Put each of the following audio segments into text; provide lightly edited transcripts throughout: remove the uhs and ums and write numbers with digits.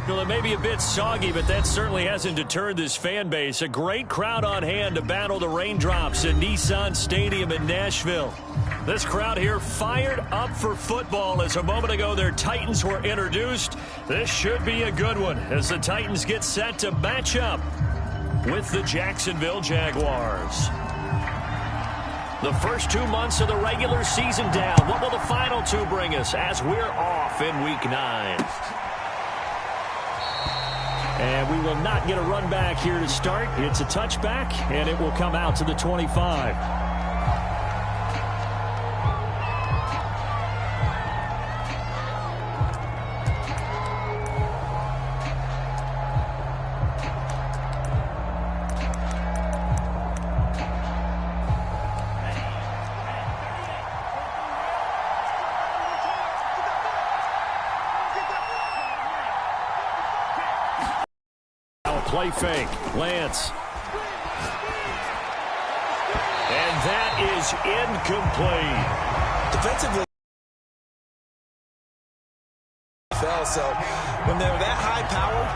Well, it may be a bit soggy, but that certainly hasn't deterred this fan base. A great crowd on hand to battle the raindrops at Nissan Stadium in Nashville. This crowd here fired up for football as a moment ago their Titans were introduced. This should be a good one as the Titans get set to match up with the Jacksonville Jaguars. The first 2 months of the regular season down. What will the final two bring us as we're off in Week 9? And we will not get a run back here to start. It's a touchback, and it will come out to the 25. Play fake. Lance. And that is incomplete. Defensively, so when they're that high powered,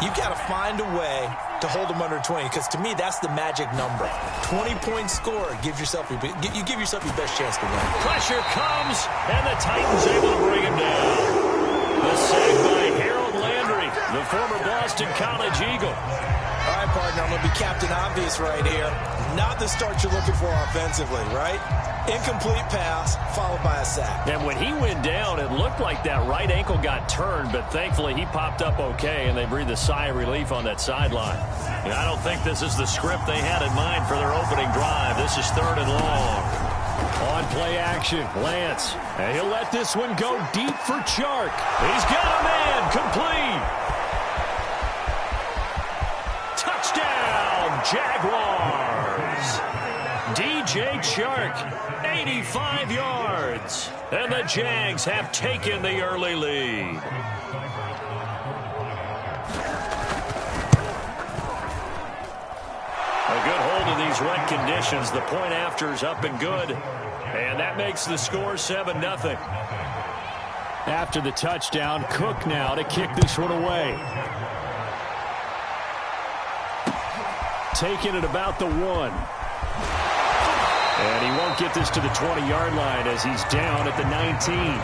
you've got to find a way to hold them under 20, because to me, that's the magic number. 20-point score gives yourself you give yourself your best chance to win. Pressure comes, and the Titans able to bring him down. The save by Harold Landry, the former Boston College Eagle. All right, partner, I'm going to be Captain Obvious right here. Not the start you're looking for offensively, right? Incomplete pass, followed by a sack. And when he went down, it looked like that right ankle got turned, but thankfully he popped up okay, and they breathed a sigh of relief on that sideline. And I don't think this is the script they had in mind for their opening drive. This is 3rd and long. On play action, Lance. And he'll let this one go deep for Chark. He's got a man, complete. Touchdown, Jaguars. DJ Chark, 85 yards. And the Jags have taken the early lead. A good hold of these wet conditions. The point after is up and good. And that makes the score 7-0. After the touchdown, Cook now to kick this one away. Taking it about the 1. And he won't get this to the 20-yard line as he's down at the 19.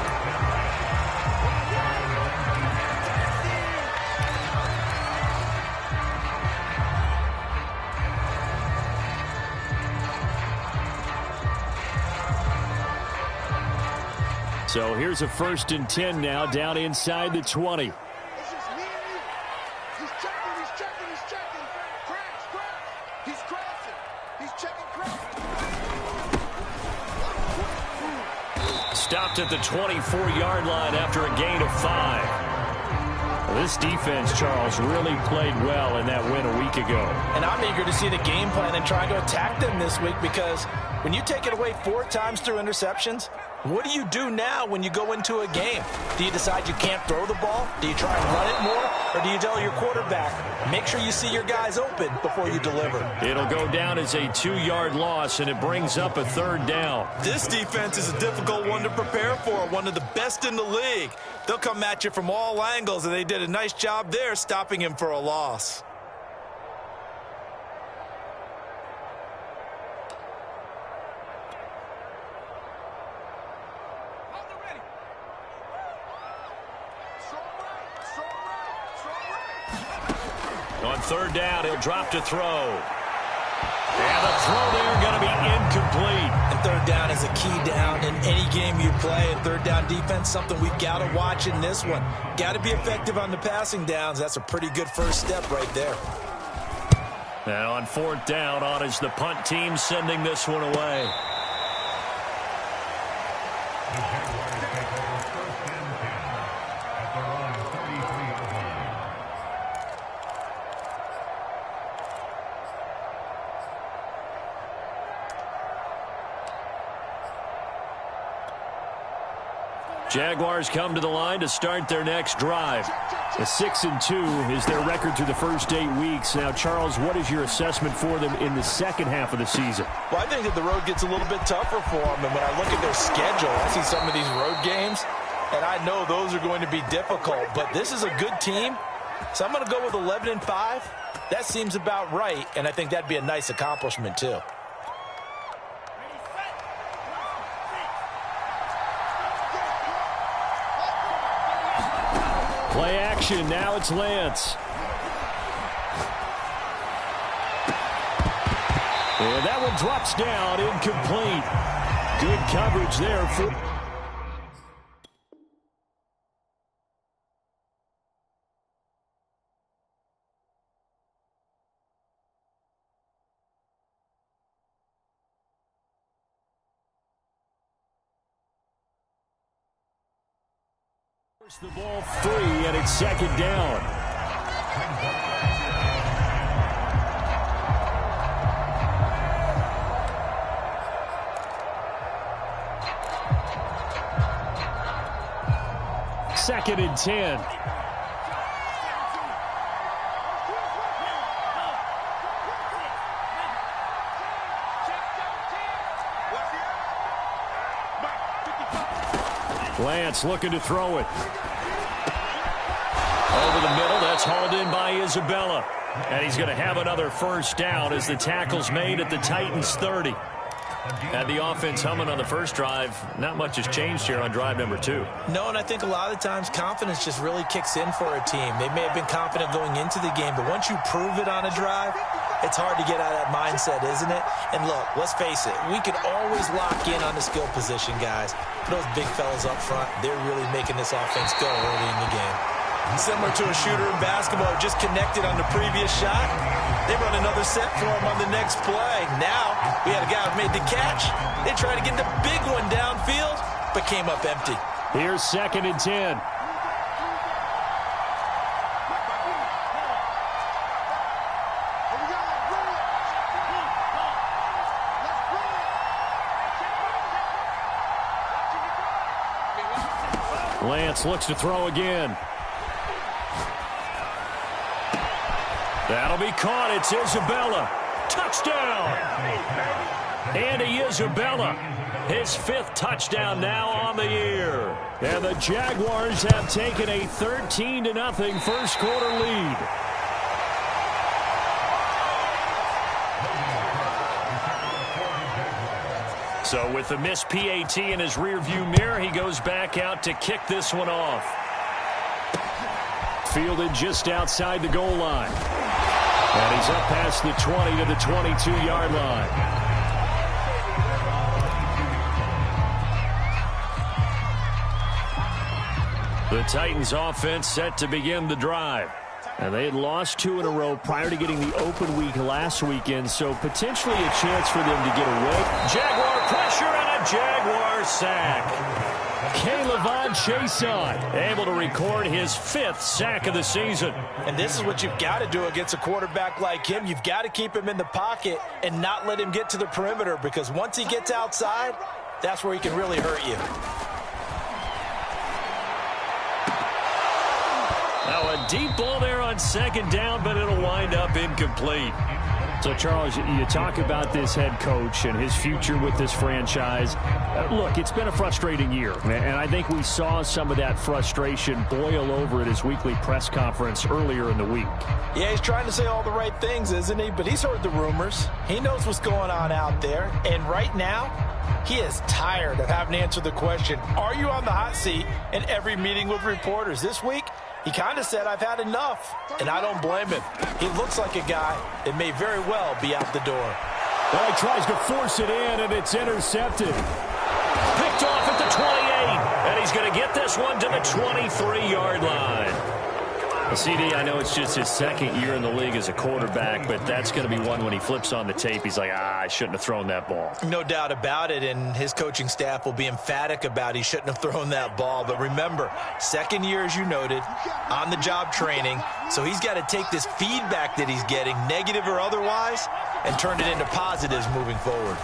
So here's a 1st and 10 now down inside the 20. Stopped at the 24-yard line after a gain of 5. This defense, Charles, really played well in that win a week ago. And I'm eager to see the game plan and try to attack them this week, because when you take it away 4 times through interceptions, what do you do now when you go into a game? Do you decide you can't throw the ball? Do you try and run it more? Or do you tell your quarterback, make sure you see your guys open before you deliver? It'll go down as a 2-yard loss, and it brings up a 3rd down. This defense is a difficult one to prepare for, one of the best in the league. They'll come at you from all angles, and they did a nice job there stopping him for a loss. On 3rd down, he'll drop to throw. And the throw there going to be incomplete. And 3rd down is a key down in any game you play. And 3rd down defense, something we've got to watch in this one. Got to be effective on the passing downs. That's a pretty good first step right there. Now on 4th down, on is the punt team sending this one away. Jaguars come to the line to start their next drive. A 6-2 is their record through the first 8 weeks. Now, Charles, what is your assessment for them in the second half of the season? Well, I think that the road gets a little bit tougher for them. And when I look at their schedule, I see some of these road games, and I know those are going to be difficult. But this is a good team So I'm going to go with 11-5. That seems about right, and I think that'd be a nice accomplishment, too. Play action. Now it's Lance. And that one drops down, incomplete. Good coverage there for... The ball free, and it's second down. Second and 10. Lance looking to throw it. Over the middle, that's hauled in by Isabella. And he's going to have another first down as the tackle's made at the Titans' 30. Had the offense humming on the first drive. Not much has changed here on drive number 2. No, and I think a lot of times confidence just really kicks in for a team. They may have been confident going into the game, but once you prove it on a drive, it's hard to get out of that mindset, isn't it? And look, let's face it, we could always lock in on the skill position, guys. But those big fellas up front, they're really making this offense go early in the game. Similar to a shooter in basketball, just connected on the previous shot. They run another set for him on the next play. Now, we had a guy who made the catch. They tried to get the big one downfield, but came up empty. Here's second and 10. Lance looks to throw again. That'll be caught. It's Isabella. Touchdown! Andy Isabella. His 5th touchdown now on the year. And the Jaguars have taken a 13-0 first quarter lead. So with the missed PAT in his rearview mirror, he goes back out to kick this one off. Fielded just outside the goal line. And he's up past the 20 to the 22-yard line. The Titans offense set to begin the drive. And they had lost 2 in a row prior to getting the open week last weekend, so potentially a chance for them to get away. Jaguar pressure and a Jaguar sack. K'Lavon Chaisson able to record his 5th sack of the season. And this is what you've got to do against a quarterback like him. You've got to keep him in the pocket and not let him get to the perimeter, because once he gets outside, that's where he can really hurt you. Now a deep ball there on second down, but it'll wind up incomplete. So, Charles, you talk about this head coach and his future with this franchise. Look, it's been a frustrating year, and I think we saw some of that frustration boil over at his weekly press conference earlier in the week. Yeah, he's trying to say all the right things, isn't he? But he's heard the rumors. He knows what's going on out there. And right now, he is tired of having to answer the question, are you on the hot seat in every meeting with reporters? This week, he kind of said, I've had enough, and I don't blame him. He looks like a guy that may very well be out the door. Well, he tries to force it in, and it's intercepted. Picked off at the 28, and he's going to get this one to the 23-yard line. Well, CD, I know it's just his 2nd year in the league as a quarterback, but that's going to be one when he flips on the tape. He's like, I shouldn't have thrown that ball. No doubt about it, and his coaching staff will be emphatic about he shouldn't have thrown that ball. But remember, 2nd year, as you noted, on-the-job training, so he's got to take this feedback that he's getting, negative or otherwise, and turn it into positives moving forward.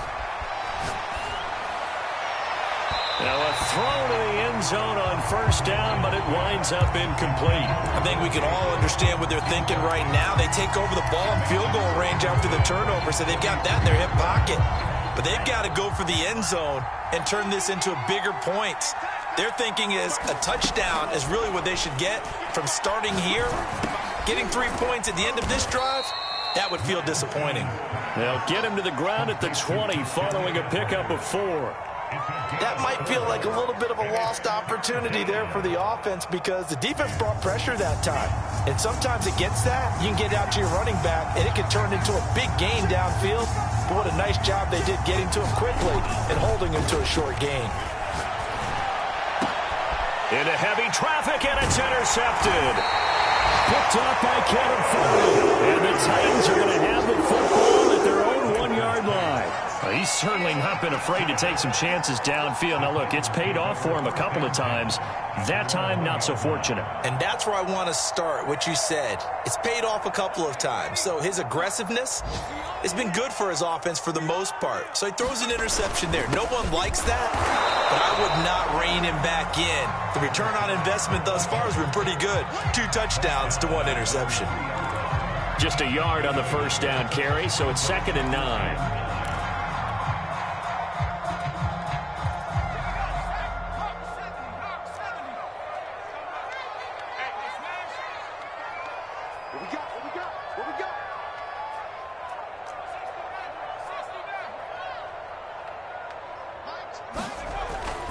Now a throw to the end zone on first down, but it winds up incomplete. I think we can all understand what they're thinking right now. They take over the ball in field goal range after the turnover, so they've got that in their hip pocket. But they've got to go for the end zone and turn this into bigger points. Their thinking is a touchdown is really what they should get from starting here Getting 3 points at the end of this drive, that would feel disappointing. They'll get him to the ground at the 20 following a pickup of 4. That might feel like a little bit of a lost opportunity there for the offense because the defense brought pressure that time. And sometimes against that, you can get out to your running back, and it can turn into a big gain downfield. But what a nice job they did getting to him quickly and holding him to a short gain. Into heavy traffic, and it's intercepted. Picked off by Kevin Farley. And the Titans are going to have the football at their own 1-yard line. He's certainly not been afraid to take some chances downfield. Now, look, it's paid off for him a couple of times. That time, not so fortunate. And that's where I want to start, what you said. It's paid off a couple of times. So his aggressiveness has been good for his offense for the most part. So he throws an interception there. No one likes that, but I would not rein him back in. The return on investment thus far has been pretty good. 2 touchdowns to 1 interception. Just a yard on the first down carry, so it's 2nd and 9.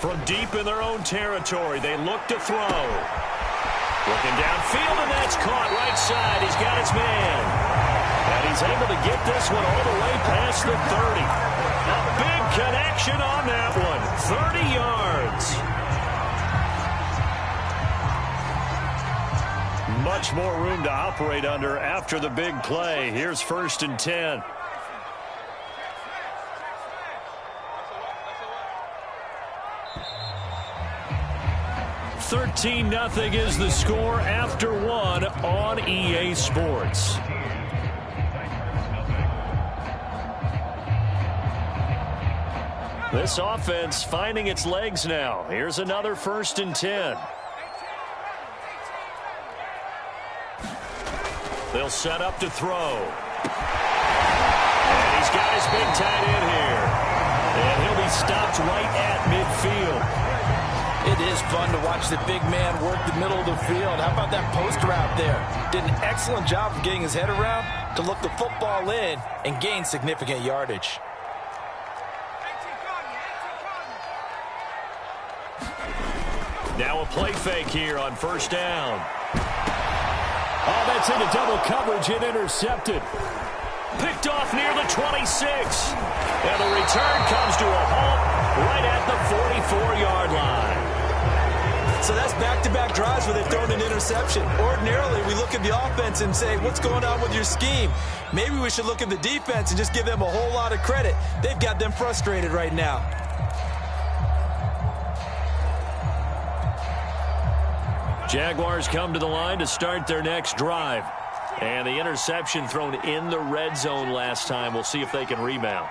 From deep in their own territory, they look to throw. Looking downfield, and that's caught right side. He's got his man. And he's able to get this one all the way past the 30. A big connection on that one. 30 yards. Much more room to operate under after the big play. Here's 1st and 10. 13-0 is the score after 1 on EA Sports. This offense finding its legs now. Here's another 1st and 10. They'll set up to throw. And he's got his big tight end here. And he'll be stopped right at midfield. It is fun to watch the big man work the middle of the field. How about that post route there? Did an excellent job of getting his head around to look the football in and gain significant yardage. Now a play fake here on 1st down. Oh, that's into double coverage and intercepted. Picked off near the 26. And the return comes to a halt right at the 44-yard line. So that's back-to-back drives where they've thrown an interception. Ordinarily, we look at the offense and say, what's going on with your scheme? Maybe we should look at the defense and just give them a whole lot of credit. They've got them frustrated right now. Jaguars come to the line to start their next drive. And the interception thrown in the red zone last time. We'll see if they can rebound.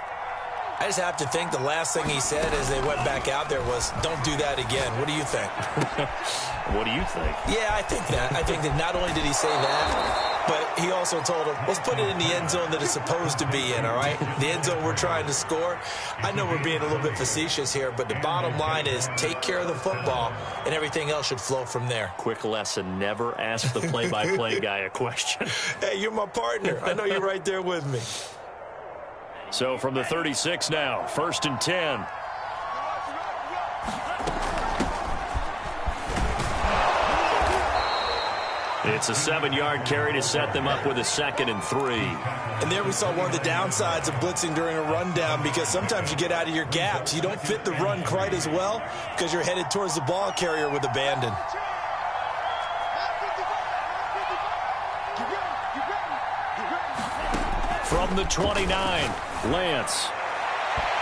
I just have to think the last thing he said as they went back out there was, don't do that again. What do you think? What do you think? Yeah, I think that. I think that not only did he say that, but he also told him, let's put it in the end zone that it's supposed to be in, all right? The end zone we're trying to score. I know we're being a little bit facetious here, but the bottom line is take care of the football, and everything else should flow from there. Quick lesson, never ask the play-by-play guy a question. Hey, you're my partner. I know you're right there with me. So from the 36 now, 1st and 10. It's a 7-yard carry to set them up with a 2nd and 3. And there we saw one of the downsides of blitzing during a rundown because sometimes you get out of your gaps. You don't fit the run quite as well because you're headed towards the ball carrier with abandon. From the 29, Lance.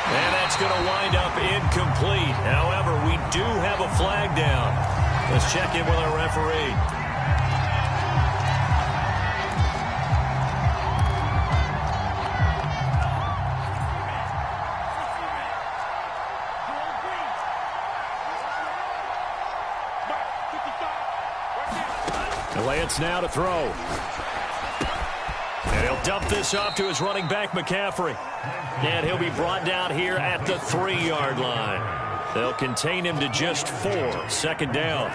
And that's going to wind up incomplete. However, we do have a flag down. Let's check in with our referee. Lance now to throw. And he'll dump this off to his running back, McCaffrey. And he'll be brought down here at the 3-yard line. They'll contain him to just 4. 2nd down.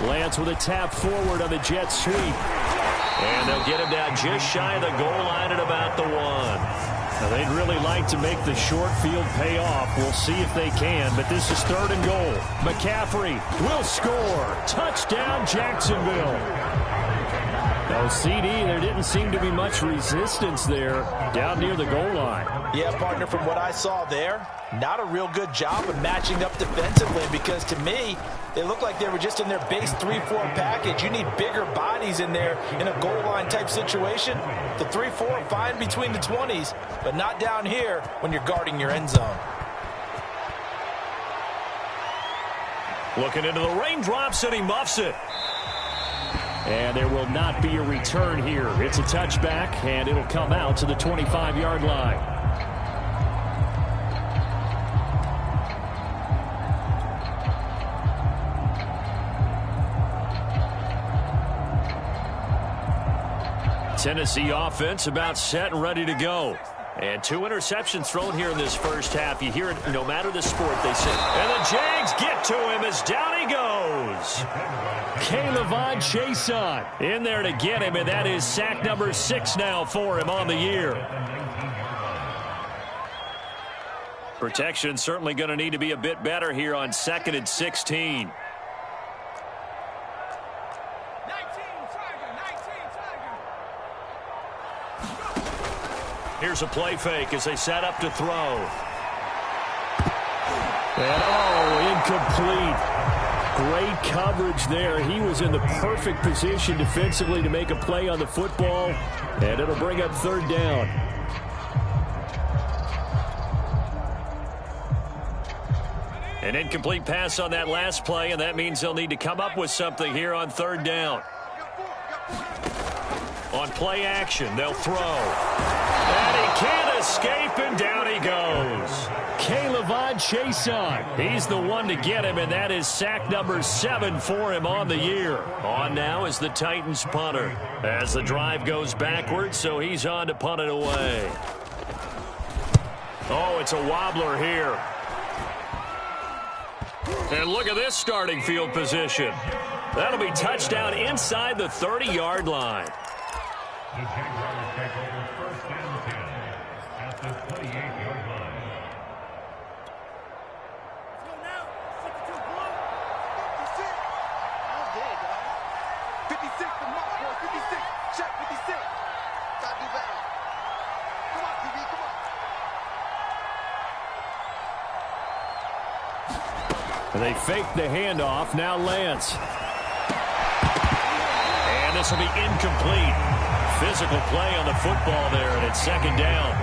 Lance with a tap forward on the jet sweep. And they'll get him down just shy of the goal line at about the 1. Now, they'd really like to make the short field pay off. We'll see if they can, but this is 3rd and goal. McCaffrey will score. Touchdown, Jacksonville. No, CD, there didn't seem to be much resistance there down near the goal line. Yeah, partner, from what I saw there, not a real good job of matching up defensively, because to me, they looked like they were just in their base 3-4 package. You need bigger bodies in there in a goal line type situation. The 3-4 fine between the 20s, but not down here when you're guarding your end zone. Looking into the raindrops, and he muffs it. And there will not be a return here. It's a touchback, and it'll come out to the 25-yard line. Tennessee offense about set and ready to go. And 2 interceptions thrown here in this first half. You hear it no matter the sport, they say. And the Jags get to him as down he goes. K'Lavon Chaisson in there to get him, and that is sack number 6 now for him on the year. Protection certainly going to need to be a bit better here on 2nd and 16. Here's a play fake as they set up to throw. And, incomplete. Great coverage there. He was in the perfect position defensively to make a play on the football, and it'll bring up 3rd down. An incomplete pass on that last play, and that means they'll need to come up with something here on 3rd down. On play action, they'll throw. And he can't escape, and down he goes. K'Lavon Chaisson, he's the one to get him, and that is sack number 7 for him on the year. On now is the Titans punter as the drive goes backwards, so he's on to punt it away. Oh, it's a wobbler here. And look at this starting field position. That'll be touchdown inside the 30-yard line. The Jaguars take over 1st and 10 at the 28-yard line. Let's go now. 62 blue. 56. All day, dog. 56 the mark, boy. 56. Check 56. Gotta do better. Come on, TV. Come on. They fake the handoff. Now Lance. And this will be incomplete. Physical play on the football there, and it's 2nd down.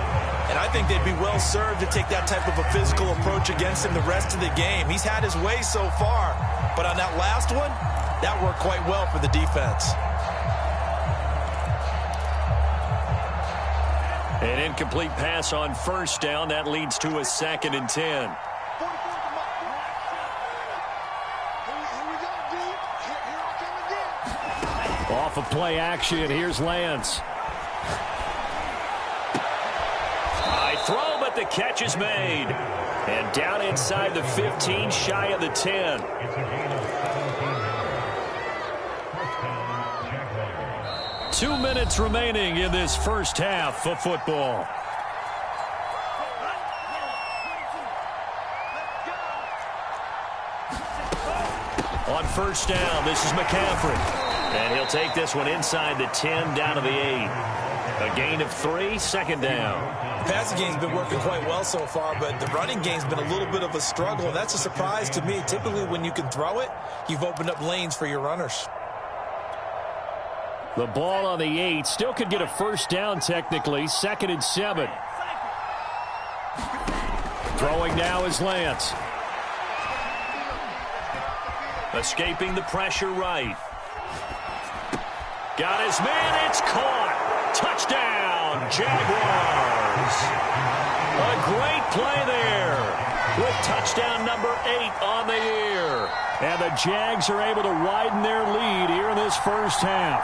And I think they'd be well served to take that type of a physical approach against him the rest of the game. He's had his way so far, but on that last one, that worked quite well for the defense. An incomplete pass on 1st down. That leads to a 2nd and 10. Off of play action, here's Lance. High throw, but the catch is made. And down inside the 15, shy of the 10. 2 minutes remaining in this first half of football. On 1st down, this is McCaffrey. And he'll take this one inside the 10, down to the 8. A gain of 3, 2nd down. The passing game's been working quite well so far, but the running game's been a little bit of a struggle, and that's a surprise to me. Typically, when you can throw it, you've opened up lanes for your runners. The ball on the 8. Still could get a 1st down technically. 2nd and 7. Throwing now is Lance. Escaping the pressure right. Got his man. It's caught. Touchdown, Jaguars. A great play there with touchdown number 8 on the year. And the Jags are able to widen their lead here in this first half.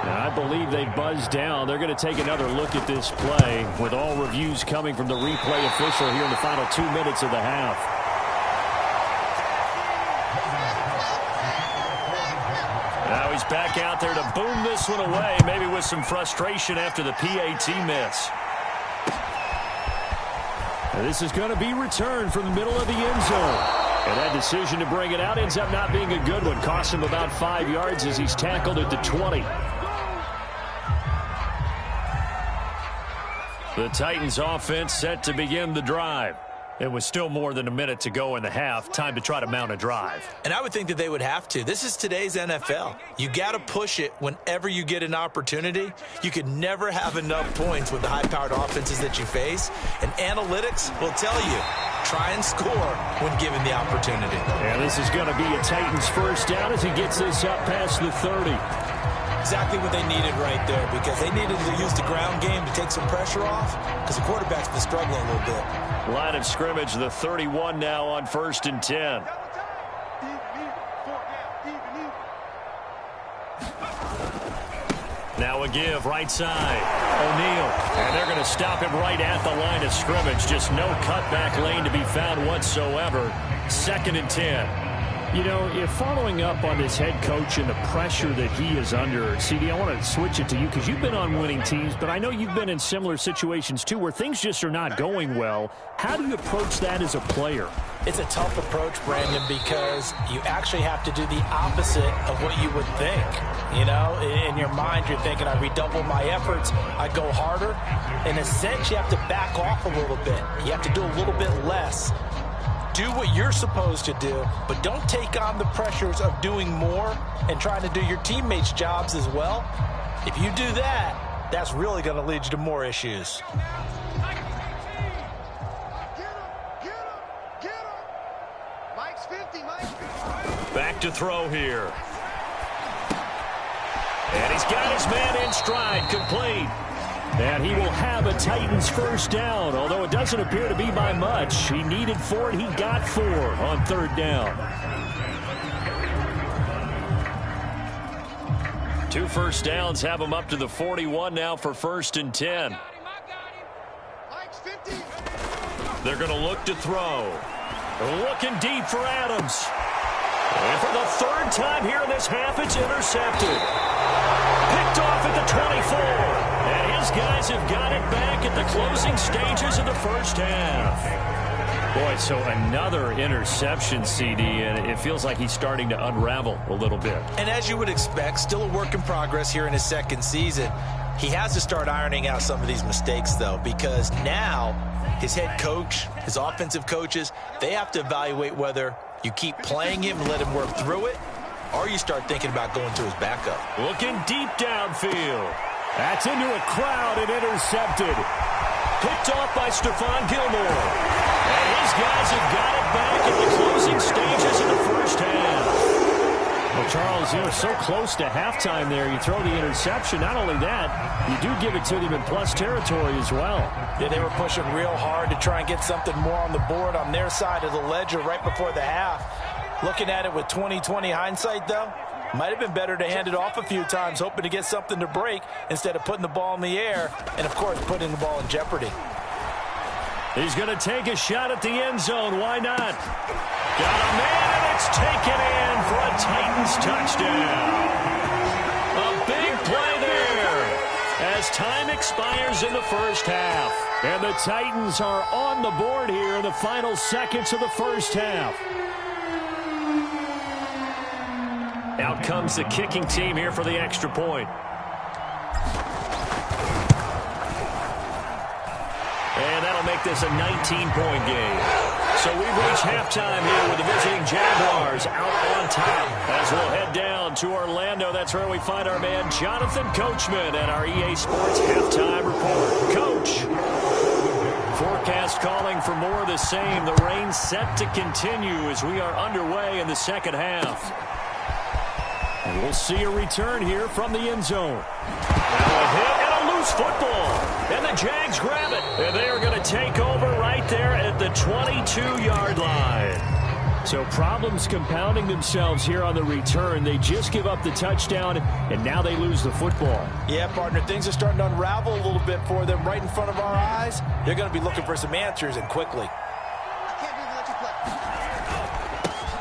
Now, I believe they buzzed down. They're going to take another look at this play with all reviews coming from the replay official here in the final 2 minutes of the half. back out there to boom this one away, maybe with some frustration after the PAT miss. And this is going to be returned from the middle of the end zone. And that decision to bring it out ends up not being a good one. Costs him about 5 yards as he's tackled at the 20. The Titans offense set to begin the drive. It was still more than a minute to go in the half. Time to try to mount a drive. And I would think that they would have to. This is today's NFL. You got to push it whenever you get an opportunity. You could never have enough points with the high-powered offenses that you face. And analytics will tell you, try and score when given the opportunity. And this is going to be a Titans first down as he gets this up past the 30. Exactly what they needed right there, because they needed to use the ground game to take some pressure off, because the quarterback's been struggling a little bit. Line of scrimmage, the 31 now on 1st and 10. Now a give, right side. O'Neal. And they're going to stop him right at the line of scrimmage. Just no cutback lane to be found whatsoever. 2nd and 10. You know, if following up on this head coach and the pressure that he is under, CD, I want to switch it to you because you've been on winning teams, but I know you've been in similar situations too where things just are not going well. How do you approach that as a player? It's a tough approach, Brandon, because you actually have to do the opposite of what you would think. You know, in your mind, you're thinking, I redouble my efforts, I go harder. In a sense, you have to back off a little bit. You have to do a little bit less. Do what you're supposed to do, but don't take on the pressures of doing more and trying to do your teammates' jobs as well. If you do that, that's really going to lead you to more issues. Back to throw here. And he's got his man in stride, complete. And he will have a Titans first down, although it doesn't appear to be by much. He needed 4, and he got 4 on 3rd down. 2 first downs have him up to the 41 now for 1st and 10. They're going to look to throw. Looking deep for Adams. And for the 3rd time here in this half, it's intercepted. Picked off at the 24. And his guys have got it back at the closing stages of the first half. Boy, so another interception, CD, and it feels like he's starting to unravel a little bit. And as you would expect, still a work in progress here in his 2nd season. He has to start ironing out some of these mistakes, though, because now his head coach, his offensive coaches, they have to evaluate whether you keep playing him and let him work through it, or you start thinking about going to his backup. Looking deep downfield. That's into a crowd and intercepted. Picked off by Stephon Gilmore. And his guys have got it back at the closing stages of the first half. Well, Charles, you know, so close to halftime there. You throw the interception. Not only that, you do give it to them in plus territory as well. Yeah, they were pushing real hard to try and get something more on the board on their side of the ledger right before the half. Looking at it with 20/20 hindsight, though, might have been better to hand it off a few times, hoping to get something to break instead of putting the ball in the air and, of course, putting the ball in jeopardy. He's going to take a shot at the end zone. Why not? Got a man, and it's taken in for a Titans touchdown. A big play there as time expires in the first half. And the Titans are on the board here in the final seconds of the first half. Out comes the kicking team here for the extra point. And that'll make this a 19-point game. So we reach halftime here with the visiting Jaguars out on top. As we'll head down to Orlando, that's where we find our man Jonathan Coachman at our EA Sports Halftime Report. Coach. Forecast calling for more of the same. The rain set to continue as we are underway in the second half. And we'll see a return here from the end zone. Now a hit and a loose football. And the Jags grab it. And they are going to take over right there at the 22-yard line. So problems compounding themselves here on the return. They just give up the touchdown, and now they lose the football. Yeah, partner, things are starting to unravel a little bit for them right in front of our eyes. They're going to be looking for some answers, and quickly.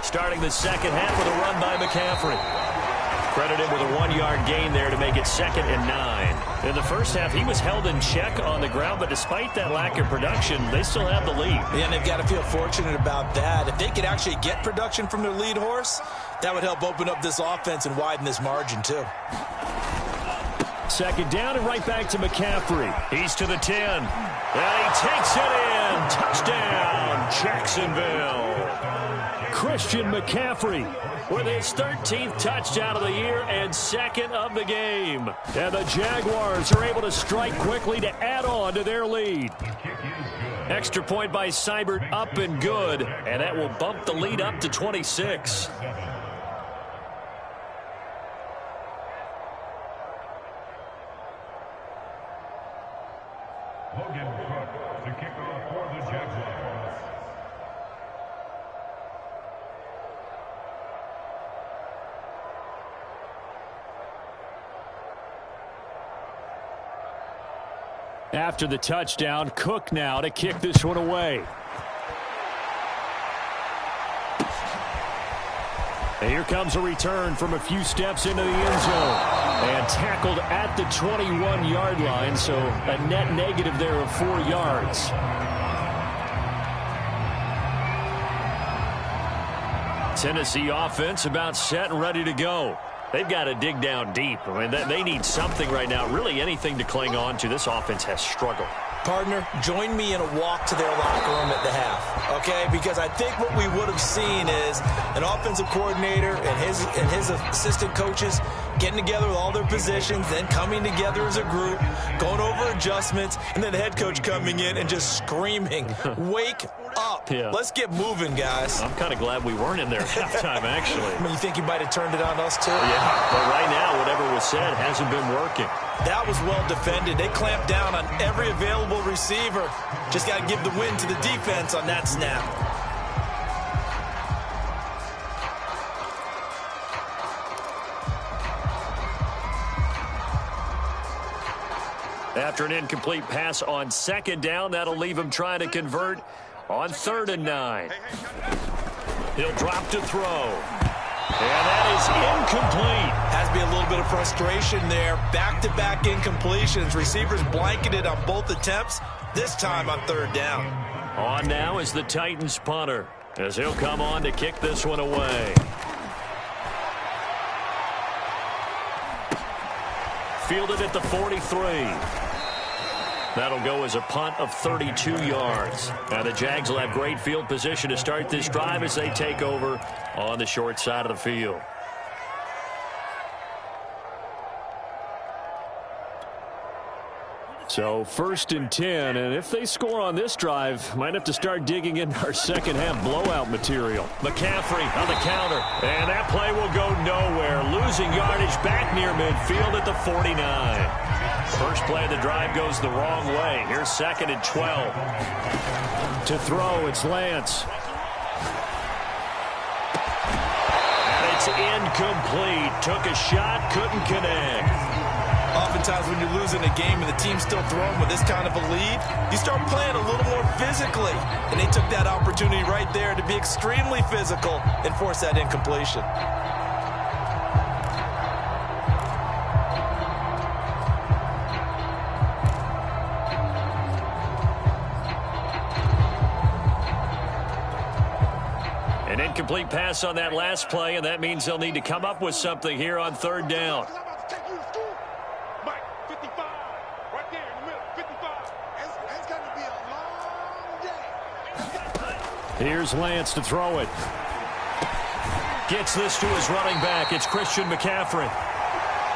Starting the second half with a run by McCaffrey. Credit him with a 1-yard gain there to make it 2nd and 9. In the first half, he was held in check on the ground, but despite that lack of production, they still have the lead. Yeah, and they've got to feel fortunate about that. If they could actually get production from their lead horse, that would help open up this offense and widen this margin too. 2nd down and right back to McCaffrey. He's to the 10. And he takes it in. Touchdown, Jacksonville. Christian McCaffrey with his 13th touchdown of the year and 2nd of the game. And the Jaguars are able to strike quickly to add on to their lead. Extra point by Seibert, up and good. And that will bump the lead up to 26. Logan Cook to kick off for the Jaguars. After the touchdown, Cook now to kick this one away. And here comes a return from a few steps into the end zone. And tackled at the 21-yard line, so a net negative there of 4 yards. Tennessee offense about set and ready to go. They've got to dig down deep. I mean, they need something right now, really anything to cling on to. This offense has struggled. Partner, join me in a walk to their locker room at the half, okay? Because I think what we would have seen is an offensive coordinator and his assistant coaches getting together with all their positions, then coming together as a group, going over adjustments, and then the head coach coming in and just screaming, wake up. Yeah. Let's get moving, guys. I'm kind of glad we weren't in there at halftime, actually. I mean, you think he might have turned it on us, too? Yeah, but right now, whatever was said hasn't been working. That was well defended. They clamped down on every available receiver. Just got to give the win to the defense on that snap. After an incomplete pass on 2nd down, that'll leave him trying to convert on 3rd and 9. He'll drop to throw. And that is incomplete. Has to be a little bit of frustration there. Back-to-back incompletions. Receivers blanketed on both attempts, this time on 3rd down. On now is the Titans punter, as he'll come on to kick this one away. Fielded at the 43. That'll go as a punt of 32 yards. Now the Jags will have great field position to start this drive as they take over on the short side of the field. So 1st and 10, and if they score on this drive, might have to start digging into our second half blowout material. McCaffrey on the counter, and that play will go nowhere. Losing yardage back near midfield at the 49. First play of the drive goes the wrong way. Here's 2nd and 12. To throw, it's Lance. And it's incomplete. Took a shot, couldn't connect. Oftentimes when you're losing a game and the team's still throwing with this kind of a lead, you start playing a little more physically. And they took that opportunity right there to be extremely physical and force that incompletion. An incomplete pass on that last play, and that means they'll need to come up with something here on 3rd down. Here's Lance to throw it. Gets this to his running back. It's Christian McCaffrey.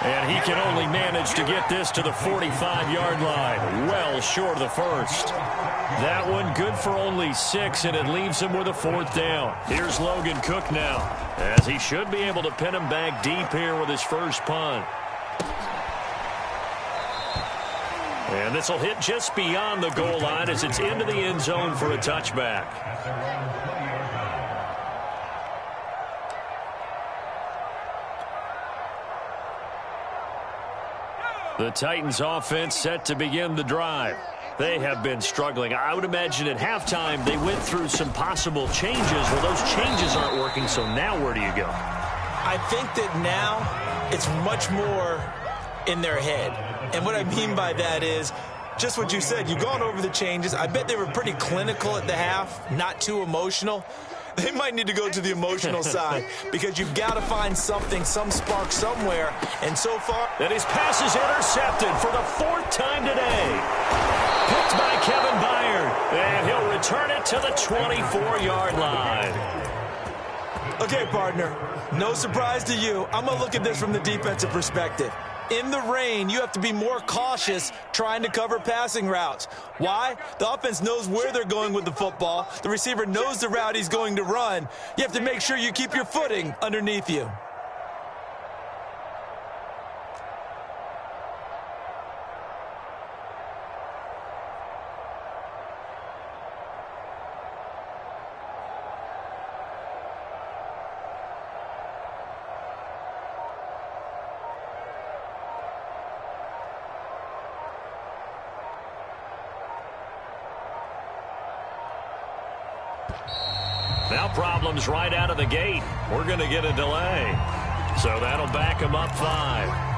And he can only manage to get this to the 45-yard line. Well short of the first. That one good for only 6, and it leaves him with a 4th down. Here's Logan Cook now, as he should be able to pin him back deep here with his first punt. And this will hit just beyond the goal line as it's into the end zone for a touchback. The Titans offense set to begin the drive. They have been struggling. I would imagine at halftime they went through some possible changes. Well, those changes aren't working, so now where do you go? I think that now it's much more in their head. And what I mean by that is just what you said. You've gone over the changes. I bet they were pretty clinical at the half, not too emotional. They might need to go to the emotional side because you've got to find something, some spark somewhere. And so far, and his pass is intercepted for the 4th time today. Picked by Kevin Byard, and he'll return it to the 24-yard line. Okay, partner, no surprise to you. I'm going to look at this from the defensive perspective. In the rain, you have to be more cautious trying to cover passing routes. Why? The offense knows where they're going with the football. The receiver knows the route he's going to run. You have to make sure you keep your footing underneath you. Now problems right out of the gate. We're going to get a delay. So that'll back him up 5.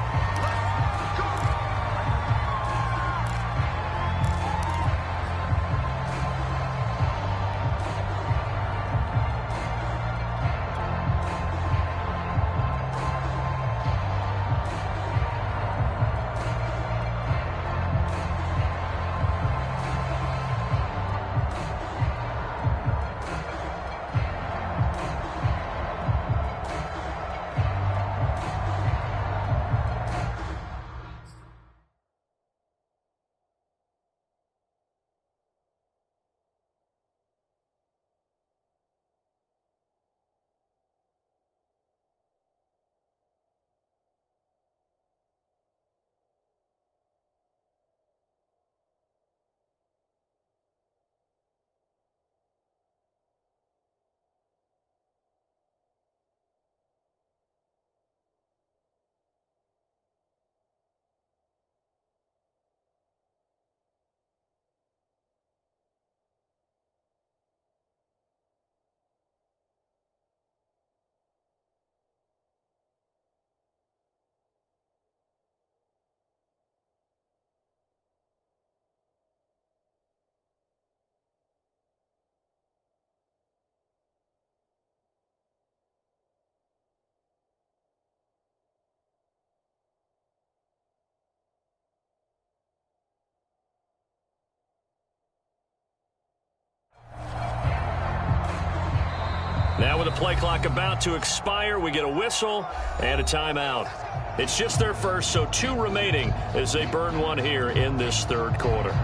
Now with the play clock about to expire, we get a whistle and a timeout. It's just their first, so 2 remaining as they burn one here in this 3rd quarter.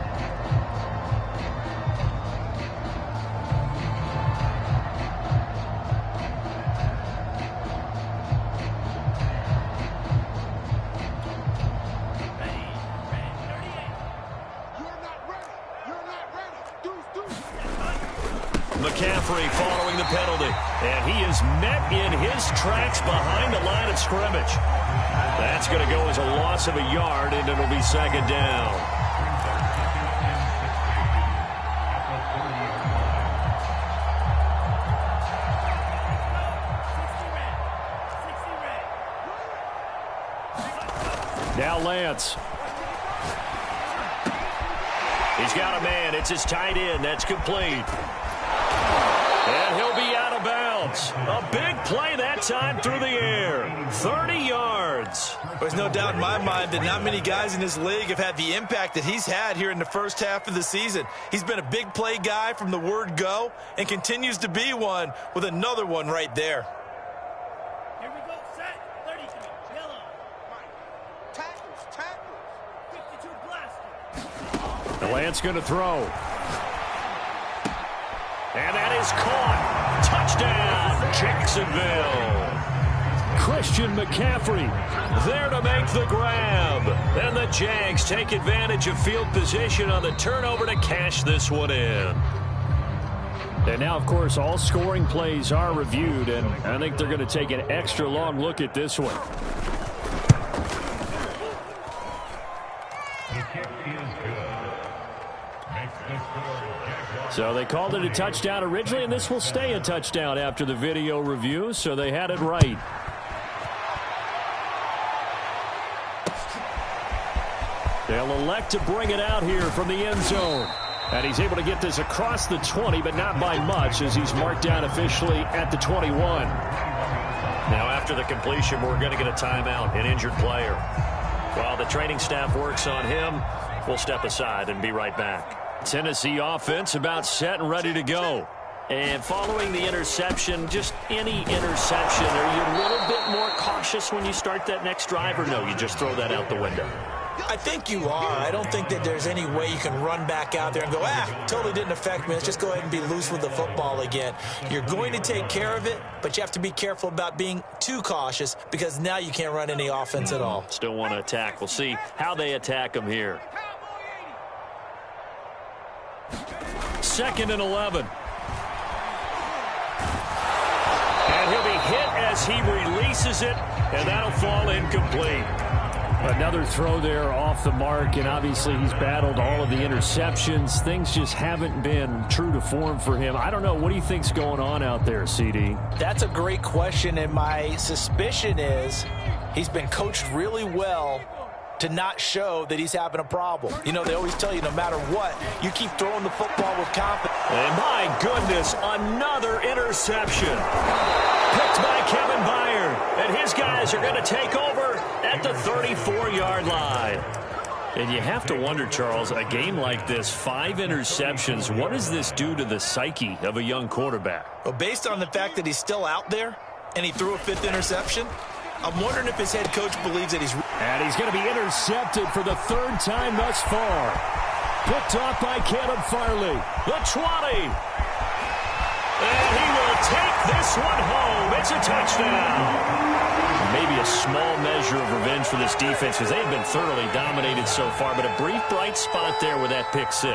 McCaffrey following the penalty, and he is met in his tracks behind the line of scrimmage. That's going to go as a loss of a yard, and it'll be 2nd down. Now Lance. He's got a man. It's his tight end. That's complete. And he'll be out of bounds. A big play that time through the air. 30 yards. There's no doubt in my mind that not many guys in this league have had the impact that he's had here in the first half of the season. He's been a big play guy from the word go and continues to be one with another one right there. Here we go, set, 33, yellow. Tackles, 52 blaster. Lance going to throw. And that is caught. Touchdown, Jacksonville. Christian McCaffrey there to make the grab. And the Jags take advantage of field position on the turnover to cash this one in. And now, of course, all scoring plays are reviewed, and I think they're going to take an extra long look at this one. The kick is good. Makes the score Jaguars. So they called it a touchdown originally, and this will stay a touchdown after the video review, so they had it right. They'll elect to bring it out here from the end zone. And he's able to get this across the 20, but not by much, as he's marked down officially at the 21. Now, after the completion, we're going to get a timeout, an injured player. While the training staff works on him, we'll step aside and be right back. Tennessee offense about set and ready to go. And following the interception, just any interception, are you a little bit more cautious when you start that next drive, or no, you just throw that out the window? I think you are. I don't think that there's any way you can run back out there and go, totally didn't affect me. Let's just go ahead and be loose with the football again. You're going to take care of it, but you have to be careful about being too cautious because now you can't run any offense at all. Still want to attack. We'll see how they attack them here. 2nd and 11. And he'll be hit as he releases it, and that'll fall incomplete. Another throw there off the mark, and obviously he's battled all of the interceptions. Things just haven't been true to form for him. I don't know. What do you think's going on out there, CD? That's a great question, and my suspicion is he's been coached really well to not show that he's having a problem. You know, they always tell you no matter what, you keep throwing the football with confidence. And my goodness, another interception. Picked by Kevin Byard. And his guys are going to take over at the 34-yard line. And you have to wonder, Charles, a game like this, 5 interceptions, what does this do to the psyche of a young quarterback? Well, based on the fact that he's still out there and he threw a 5th interception, I'm wondering if his head coach believes that he's... And he's going to be intercepted for the 3rd time thus far. Picked off by Caleb Farley. The 20. And he will take this one home. It's a touchdown. Maybe a small measure of revenge for this defense because they've been thoroughly dominated so far, but a brief bright spot there with that pick 6.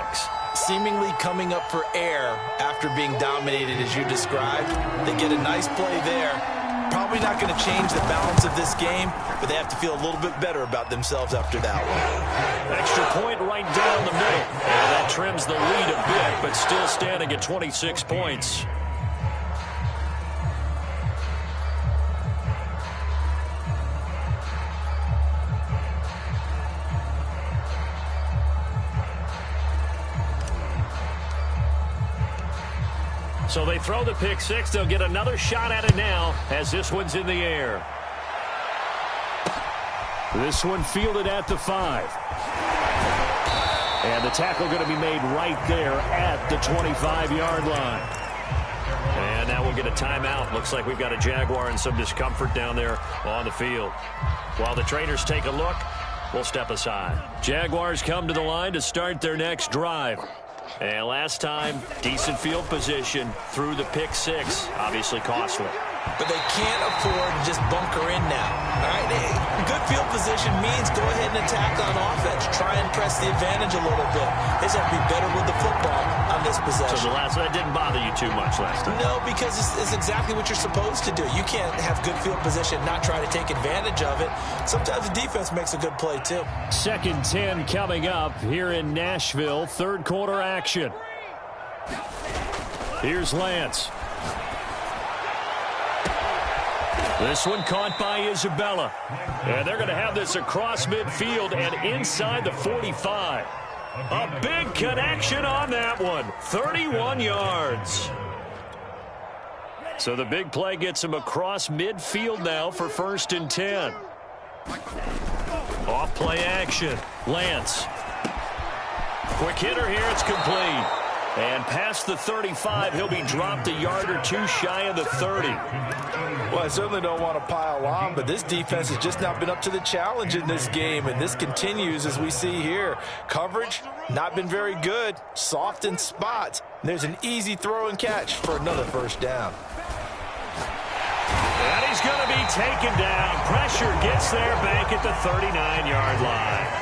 Seemingly coming up for air after being dominated as you described. They get a nice play there. Probably not going to change the balance of this game, but they have to feel a little bit better about themselves after that one. Extra point right down the middle. And that trims the lead a bit, but still standing at 26 points. So they throw the pick 6. They'll get another shot at it now as this one's in the air. This one fielded at the 5. And the tackle going to be made right there at the 25-yard line. And now we'll get a timeout. Looks like we've got a Jaguar and some discomfort down there on the field. While the trainers take a look, we'll step aside. Jaguars come to the line to start their next drive. And last time, decent field position through the pick 6. Obviously costly. But they can't afford to just bunker in now. All right? Good field position means go ahead and attack on offense. Try and press the advantage a little bit. They just have to be better with the football on this possession. So that didn't bother you too much last time? No, because it's exactly what you're supposed to do. You can't have good field position and not try to take advantage of it. Sometimes the defense makes a good play, too. 2nd 10 coming up here in Nashville. 3rd quarter action. Here's Lance. This one caught by Isabella. And they're going to have this across midfield and inside the 45. A big connection on that one. 31 yards. So the big play gets him across midfield now for 1st and 10. Off play action. Lance. Quick hitter here. It's complete. And past the 35, he'll be dropped a yard or 2 shy of the 30. Well, I certainly don't want to pile on, but this defense has just not been up to the challenge in this game, and this continues as we see here. Coverage, not been very good. Soft in spots. There's an easy throw and catch for another 1st down. And he's going to be taken down. Pressure gets there back at the 39-yard line.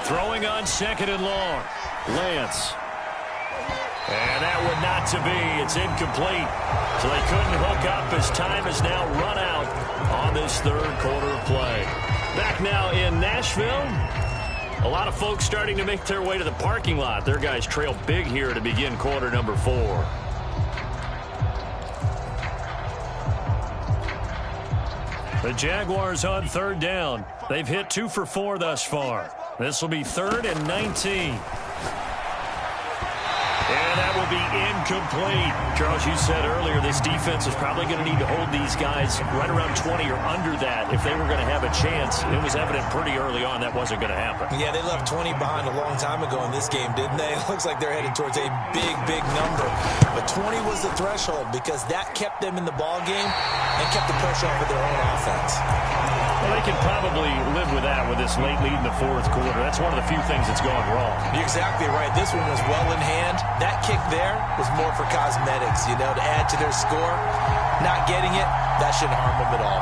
Throwing on 2nd and long. Lance. And that one not to be. It's incomplete. So they couldn't hook up as time has now run out on this 3rd quarter of play. Back now in Nashville. A lot of folks starting to make their way to the parking lot. Their guys trail big here to begin quarter number 4. The Jaguars on third down. They've hit 2 for 4 thus far. This will be 3rd and 19. And that will be incomplete. Charles, you said earlier this defense is probably going to need to hold these guys right around 20 or under that if they were going to have a chance. It was evident pretty early on that wasn't going to happen. Yeah, they left 20 behind a long time ago in this game, didn't they? It looks like they're headed towards a big, big number. But 20 was the threshold because that kept them in the ball game and kept the pressure off of their own offense. Well, they can probably live with that with this late lead in the 4th quarter. That's one of the few things that's gone wrong. You're exactly right. This one was well in hand. That kick there was more for cosmetics, to add to their score. Not getting it, that shouldn't harm them at all.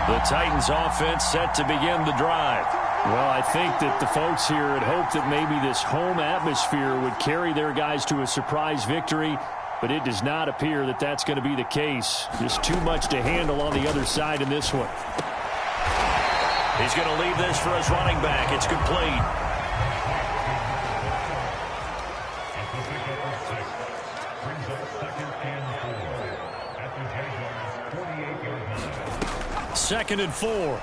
The Titans offense set to begin the drive. Well, I think that the folks here had hoped that maybe this home atmosphere would carry their guys to a surprise victory, but it does not appear that that's going to be the case. Just too much to handle on the other side in this one. He's going to leave this for his running back. It's complete. Second and 4.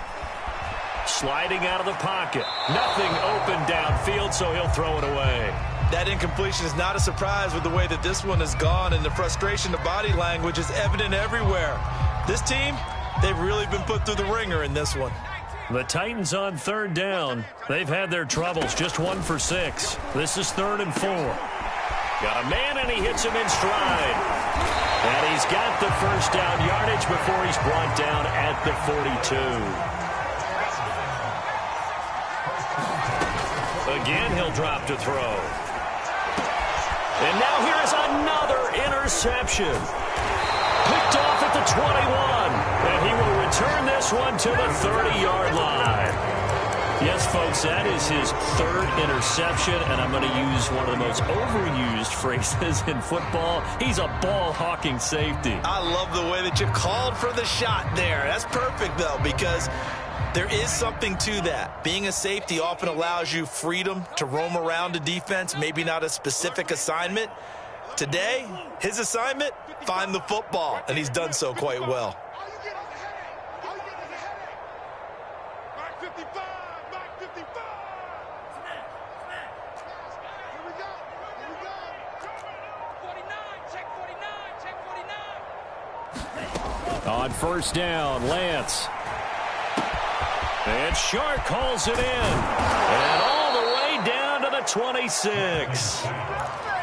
Sliding out of the pocket. Nothing open downfield, so he'll throw it away. That incompletion is not a surprise with the way that this one has gone, and the frustration, the body language is evident everywhere. This team, they've really been put through the ringer in this one. The Titans on third down. They've had their troubles, just 1 for 6. This is 3rd and 4. Got a man, and he hits him in stride. And he's got the first down yardage before he's brought down at the 42. Again, he'll drop to throw. And now here's another interception. Picked off at the 21. And he will return this one to the 30-yard line. Yes, folks, that is his 3rd interception, and I'm going to use one of the most overused phrases in football. He's a ball-hawking safety. I love the way that you called for the shot there. That's perfect, though, because there is something to that. Being a safety often allows you freedom to roam around a defense, maybe not a specific assignment. Today, his assignment, find the football, and he's done so quite well. On first down, Lance. And Shark calls it in. And all the way down to the 26.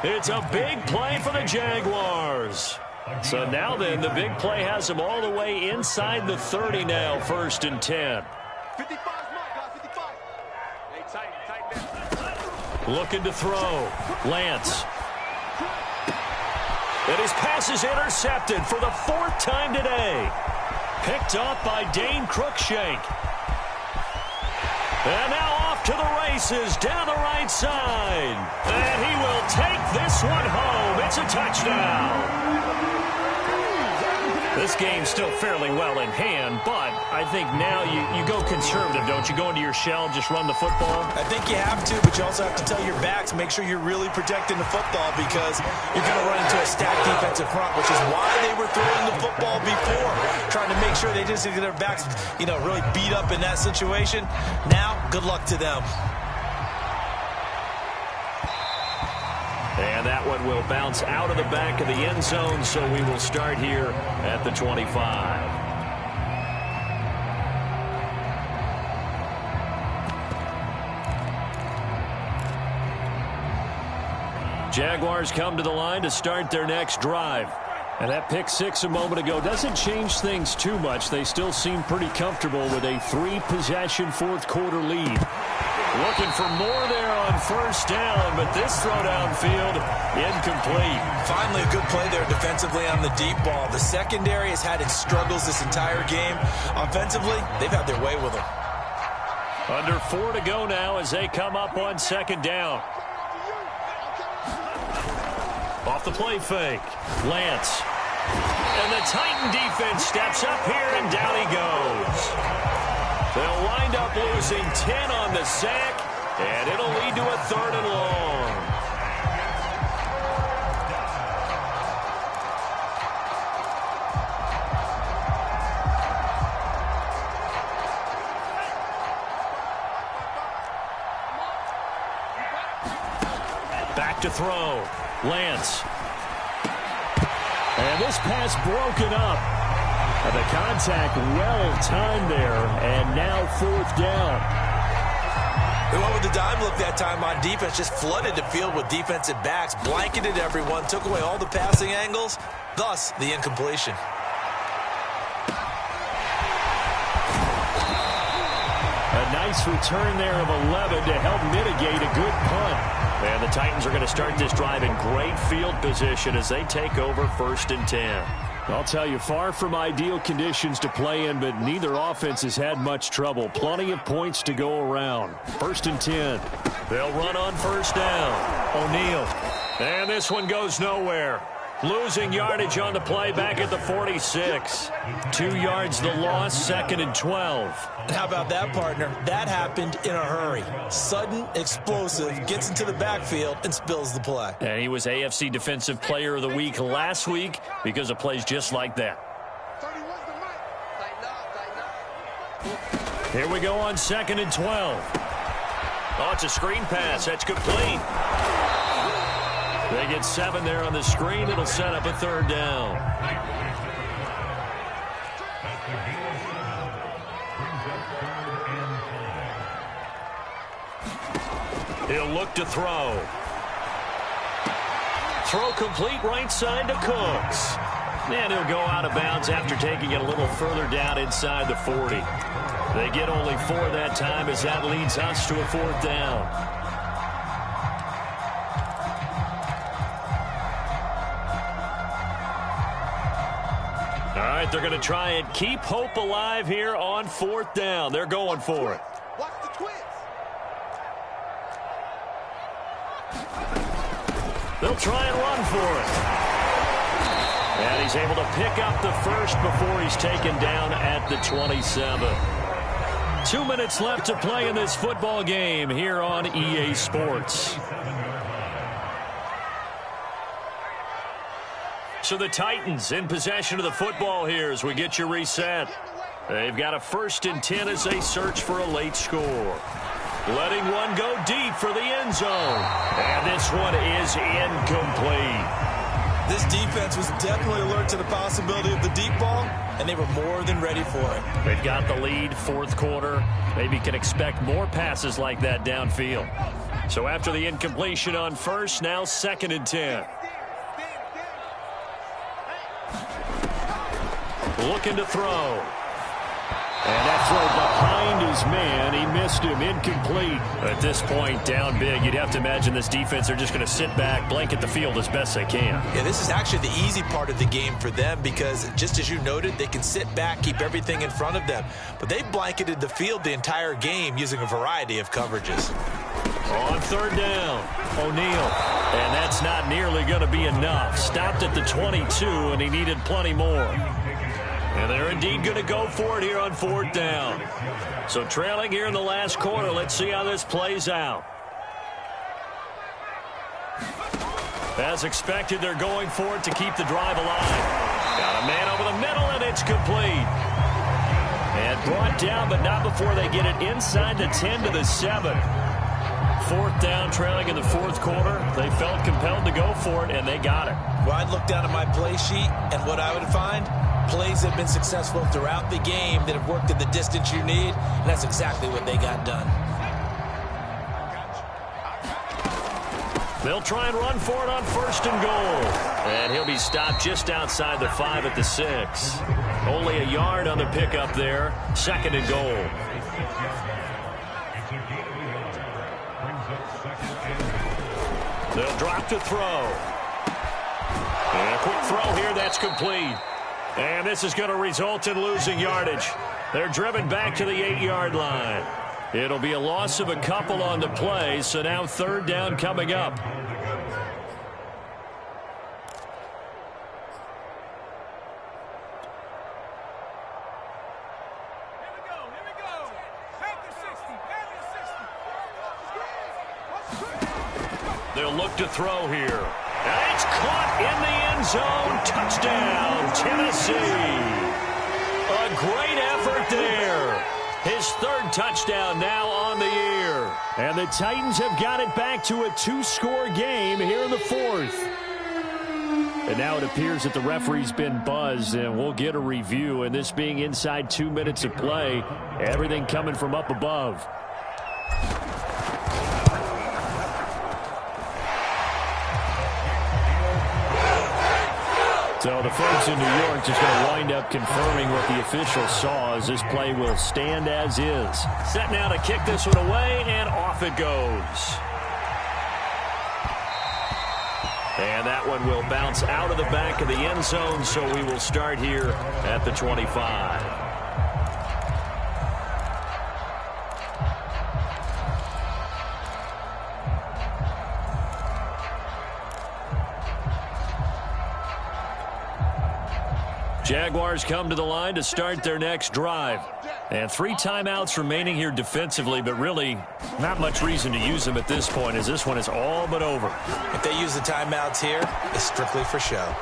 It's a big play for the Jaguars. So now then, the big play has them all the way inside the 30 now, 1st and 10. 55 is mine, guys, 55. Hey, tight. Looking to throw. Lance. And his pass is intercepted for the 4th time today. Picked up by Dane Cruikshank. And now off to the races down the right side. And he will take this one home. It's a touchdown. This game's still fairly well in hand, but I think now you go conservative, don't you? Go into your shell, just run the football? I think you have to, but you also have to tell your backs, make sure you're really protecting the football because you're going to run into a stacked defensive front, which is why they were throwing the football before, trying to make sure they just get their backs, really beat up in that situation. Now, good luck to them. And that one will bounce out of the back of the end zone, so we will start here at the 25. Jaguars come to the line to start their next drive. And that pick six a moment ago doesn't change things too much. They still seem pretty comfortable with a 3-possession fourth-quarter lead. Looking for more there on first down, but this throw downfield incomplete. Finally a good play there defensively on the deep ball. The secondary has had its struggles this entire game. Offensively, they've had their way with them. Under 4 to go now as they come up on second down. Off the play fake. Lance. And the Titan defense steps up here, and down he goes. They'll wind up losing 10 on the sack, and it'll lead to a 3rd and long. back to throw. Lance. And this pass broken up. And the contact well-timed there, and now 4th down. They went with the dime look that time on defense, just flooded the field with defensive backs, blanketed everyone, took away all the passing angles, thus the incompletion. A nice return there of 11 to help mitigate a good punt. And the Titans are going to start this drive in great field position as they take over 1st and 10. I'll tell you, far from ideal conditions to play in, but neither offense has had much trouble. Plenty of points to go around. 1st and 10. They'll run on 1st down. O'Neal. And this one goes nowhere. Losing yardage on the play back at the 46. 2 yards the loss, 2nd and 12. How about that, partner? That happened in a hurry. Sudden, explosive, gets into the backfield, and spills the play. And he was AFC Defensive Player of the Week last week because of plays just like that. Here we go on 2nd and 12. Oh, it's a screen pass. That's complete. They get 7 there on the screen. It'll set up a 3rd down. He'll look to throw. Throw complete right side to Cooks. And he'll go out of bounds after taking it a little further down inside the 40. They get only 4 that time as that leads us to a 4th down. All right, they're going to try and keep hope alive here on 4th down. They're going for it. Watch the twins. They'll try and run for it. And he's able to pick up the first before he's taken down at the 27. 2 minutes left to play in this football game here on EA Sports. So the Titans in possession of the football here as we get you reset. They've got a 1st and 10 as they search for a late score. Letting one go deep for the end zone. And this one is incomplete. This defense was definitely alert to the possibility of the deep ball, and they were more than ready for it. They've got the lead, 4th quarter. Maybe can expect more passes like that downfield. So after the incompletion on 1st, now 2nd and 10. Looking to throw. And that throw behind his man. He missed him. Incomplete. At this point, down big. You'd have to imagine this defense, they're just going to sit back, blanket the field as best they can. Yeah, this is actually the easy part of the game for them because, just as you noted, they can sit back, keep everything in front of them. But they blanketed the field the entire game using a variety of coverages. On 3rd down, O'Neal. And that's not nearly going to be enough. Stopped at the 22, and he needed plenty more. And they're indeed going to go for it here on 4th down. So trailing here in the last quarter. Let's see how this plays out. As expected, they're going for it to keep the drive alive. Got a man over the middle, and it's complete. And brought down, but not before they get it inside the 10 to the 7. 4th down, trailing in the 4th quarter. They felt compelled to go for it, and they got it. Well, I'd look down at my play sheet, and what I would find, plays have been successful throughout the game that have worked in the distance you need, and that's exactly what they got done. They'll try and run for it on 1st and goal. And he'll be stopped just outside the 5 at the 6. Only a yard on the pickup there. 2nd and goal. They'll drop to throw. And a quick throw here, that's complete. And this is going to result in losing yardage. They're driven back to the 8-yard line. It'll be a loss of a couple on the play, so now 3rd down coming up. They'll look to throw here. And it's caught in the end zone. Touchdown, Tennessee. A great effort there. His third touchdown now on the year. And the Titans have got it back to a 2-score game here in the fourth. And now it appears that the referee's been buzzed, and we'll get a review. And this being inside 2 minutes of play, everything coming from up above. So the folks in New York just going to wind up confirming what the official saw, as this play will stand as is. Set now to kick this one away, and off it goes. And that one will bounce out of the back of the end zone, so we will start here at the 25. Jaguars come to the line to start their next drive. And 3 timeouts remaining here defensively, but really not much reason to use them at this point, as this one is all but over. If they use the timeouts here, it's strictly for show.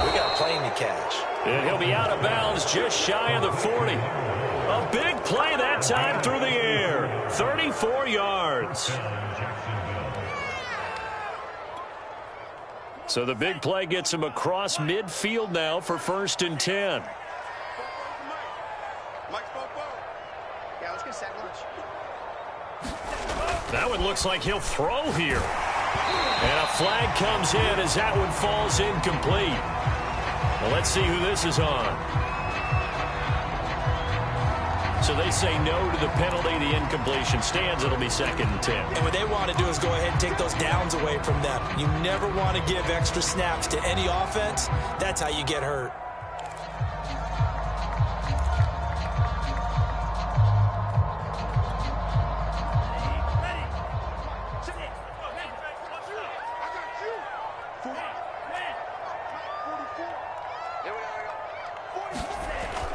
We got a plane to catch. And he'll be out of bounds just shy of the 40. A big play that time through the air. 34 yards. So the big play gets him across midfield now for 1st and 10. That one looks like he'll throw here. And a flag comes in as that one falls incomplete. Well, let's see who this is on. So they say no to the penalty. The incompletion stands. It'll be 2nd and 10. And what they want to do is go ahead and take those downs away from them. You never want to give extra snaps to any offense. That's how you get hurt.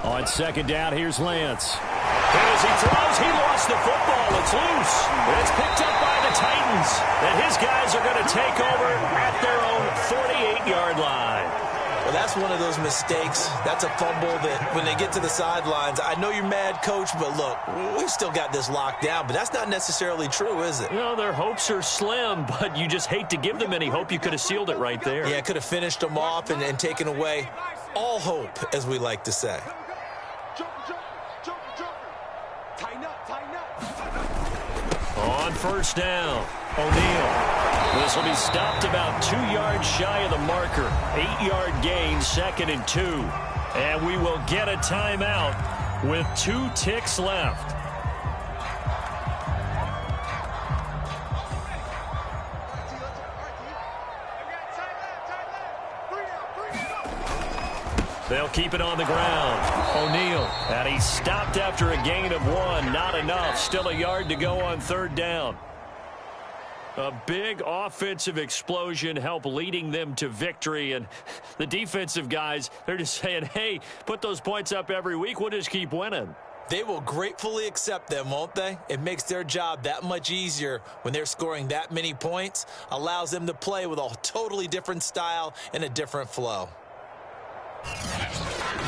On 2nd down, here's Lance. And as he throws, he lost the football. It's loose. And it's picked up by the Titans. And his guys are going to take over at their own 48-yard line. Well, that's one of those mistakes. That's a fumble that when they get to the sidelines, I know you're mad, Coach, but look, we've still got this locked down. But that's not necessarily true, is it? You know, their hopes are slim, but you just hate to give them any hope. You could have sealed it right there. Yeah, could have finished them off and taken away all hope, as we like to say. On 1st down, O'Neal. This will be stopped about 2 yards shy of the marker. 8-yard gain, 2nd and 2. And we will get a timeout with 2 ticks left. They'll keep it on the ground. O'Neal, and he's stopped after a gain of 1. Not enough. Still a yard to go on 3rd down. A big offensive explosion helped leading them to victory. And the defensive guys, they're just saying, hey, put those points up every week. We'll just keep winning. They will gratefully accept them, won't they? It makes their job that much easier when they're scoring that many points. Allows them to play with a totally different style and a different flow.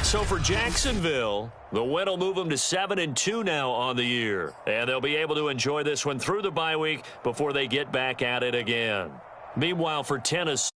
So for Jacksonville, the win will move them to 7 and 2 now on the year. And they'll be able to enjoy this one through the bye week before they get back at it again. Meanwhile, for Tennessee,